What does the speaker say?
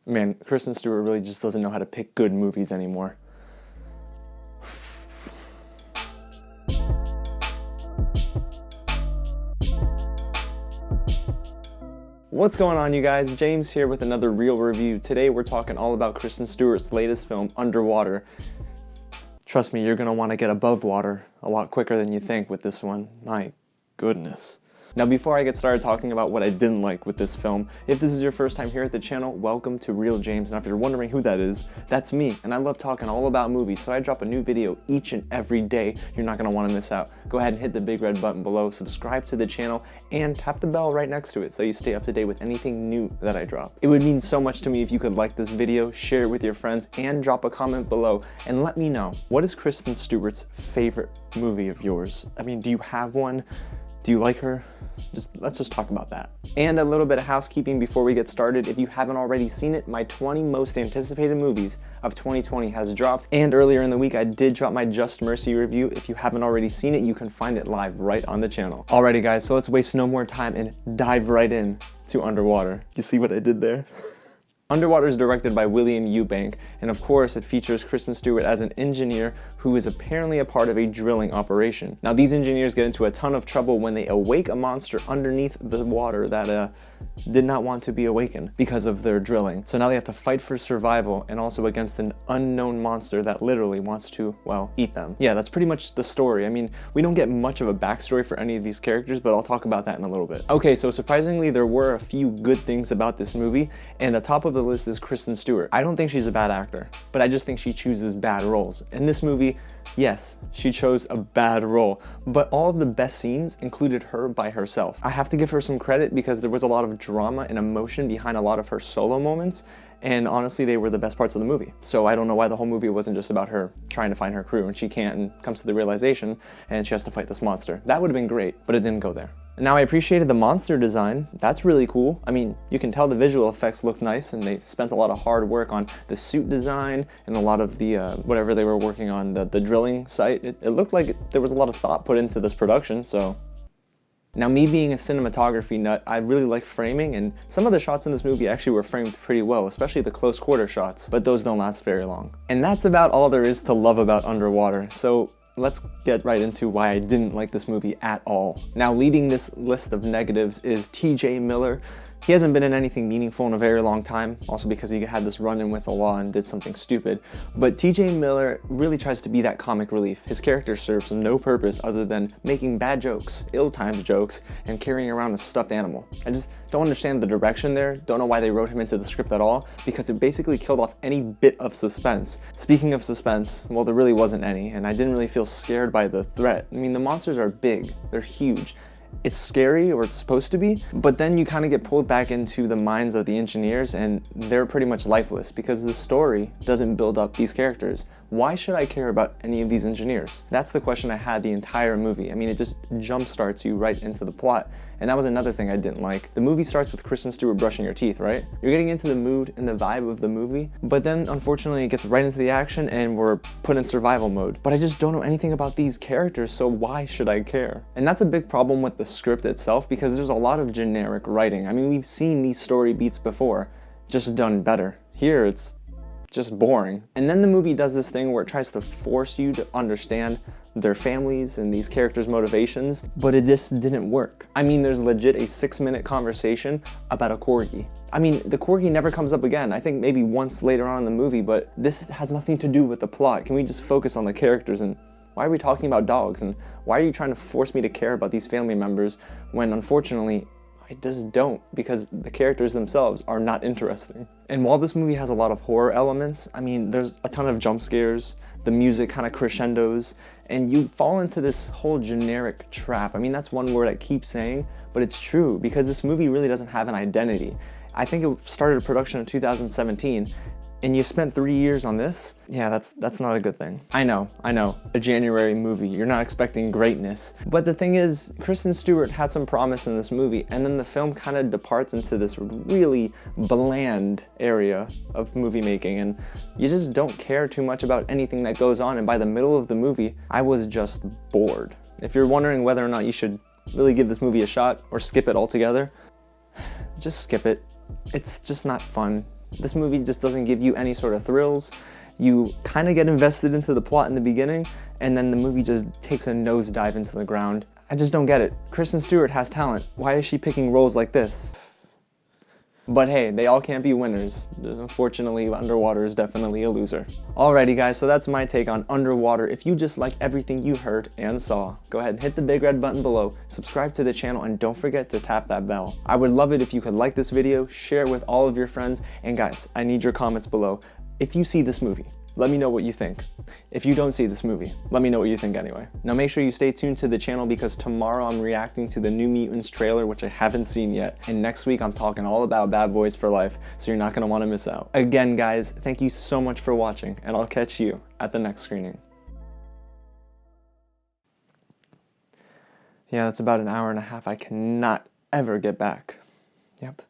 Man, Kristen Stewart really just doesn't know how to pick good movies anymore. What's going on, you guys? James here with another Real Review. Today we're talking all about Kristen Stewart's latest film, Underwater. Trust me, you're going to want to get above water a lot quicker than you think with this one. My goodness. Now, before I get started talking about what I didn't like with this film, if this is your first time here at the channel, welcome to Real James. Now, if you're wondering who that is, that's me, and I love talking all about movies, so I drop a new video each and every day. You're not going to want to miss out. Go ahead and hit the big red button below, subscribe to the channel, and tap the bell right next to it so you stay up to date with anything new that I drop. It would mean so much to me if you could like this video, share it with your friends, and drop a comment below, and let me know, what is Kristen Stewart's favorite movie of yours? I mean, do you have one? Do you like her? Let's just talk about that. And a little bit of housekeeping before we get started. If you haven't already seen it, my 20 most anticipated movies of 2020 has dropped. And earlier in the week, I did drop my Just Mercy review. If you haven't already seen it, you can find it live right on the channel. Alrighty guys, so let's waste no more time and dive right in to Underwater. You see what I did there? Underwater is directed by William Eubank, and of course it features Kristen Stewart as an engineer who is apparently a part of a drilling operation. Now, these engineers get into a ton of trouble when they awake a monster underneath the water that did not want to be awakened because of their drilling. So now they have to fight for survival and also against an unknown monster that literally wants to, well, eat them. Yeah, that's pretty much the story. I mean, we don't get much of a backstory for any of these characters, but I'll talk about that in a little bit. Okay, so surprisingly, there were a few good things about this movie, and the top of the list is Kristen Stewart. I don't think she's a bad actor, but I just think she chooses bad roles. In this movie, yes, she chose a bad role, but all of the best scenes included her by herself. I have to give her some credit because there was a lot of drama and emotion behind a lot of her solo moments, and honestly, they were the best parts of the movie. So I don't know why the whole movie wasn't just about her trying to find her crew, and she can't, and comes to the realization, and she has to fight this monster. That would have been great, but it didn't go there. Now, I appreciated the monster design. That's really cool. I mean, you can tell the visual effects look nice, and they spent a lot of hard work on the suit design and a lot of the, whatever they were working on, the drilling site. It looked like there was a lot of thought put into this production, so. Now, me being a cinematography nut, I really like framing, and some of the shots in this movie actually were framed pretty well, especially the close quarter shots, but those don't last very long. And that's about all there is to love about Underwater, so let's get right into why I didn't like this movie at all. Now, leading this list of negatives is TJ Miller. He hasn't been in anything meaningful in a very long time, also because he had this run-in with the law and did something stupid. But TJ Miller really tries to be that comic relief. His character serves no purpose other than making bad jokes, ill-timed jokes, and carrying around a stuffed animal. I just don't understand the direction there, don't know why they wrote him into the script at all, because it basically killed off any bit of suspense. Speaking of suspense, well, there really wasn't any, and I didn't really feel scared by the threat. I mean, the monsters are big, they're huge. It's scary, or it's supposed to be, but then you kind of get pulled back into the minds of the engineers and they're pretty much lifeless because the story doesn't build up these characters. Why should I care about any of these engineers? That's the question I had the entire movie. I mean, it just jump starts you right into the plot. And that was another thing I didn't like. The movie starts with Kristen Stewart brushing her teeth, right? You're getting into the mood and the vibe of the movie, but then unfortunately it gets right into the action and we're put in survival mode. But I just don't know anything about these characters, so why should I care? And that's a big problem with the script itself because there's a lot of generic writing. I mean, we've seen these story beats before, just done better. Here it's just boring. And then the movie does this thing where it tries to force you to understand their families and these characters' motivations, but it just didn't work. I mean, there's legit a 6-minute conversation about a corgi. I mean, the corgi never comes up again. I think maybe once later on in the movie, but this has nothing to do with the plot. Can we just focus on the characters? And why are we talking about dogs? And why are you trying to force me to care about these family members when unfortunately I just don't, because the characters themselves are not interesting. And while this movie has a lot of horror elements, I mean, there's a ton of jump scares, the music kind of crescendos, and you fall into this whole generic trap. I mean, that's one word I keep saying, but it's true because this movie really doesn't have an identity. I think it started production in 2017, and you spent 3 years on this? Yeah, that's not a good thing. I know, a January movie, you're not expecting greatness. But the thing is, Kristen Stewart had some promise in this movie, and then the film kind of departs into this really bland area of movie making, and you just don't care too much about anything that goes on, and by the middle of the movie, I was just bored. If you're wondering whether or not you should really give this movie a shot or skip it altogether, just skip it. It's just not fun. This movie just doesn't give you any sort of thrills. You kind of get invested into the plot in the beginning, and then the movie just takes a nosedive into the ground. I just don't get it. Kristen Stewart has talent. Why is she picking roles like this? But hey, they all can't be winners. Unfortunately, Underwater is definitely a loser. Alrighty guys, so that's my take on Underwater. If you just like everything you heard and saw, go ahead and hit the big red button below, subscribe to the channel, and don't forget to tap that bell. I would love it if you could like this video, share it with all of your friends, and guys, I need your comments below. If you see this movie, let me know what you think. If you don't see this movie, let me know what you think anyway. Now make sure you stay tuned to the channel because tomorrow I'm reacting to the New Mutants trailer, which I haven't seen yet. And next week I'm talking all about Bad Boys for Life, so you're not gonna wanna miss out. Again, guys, thank you so much for watching, and I'll catch you at the next screening. Yeah, that's about an hour and a half I cannot ever get back. Yep.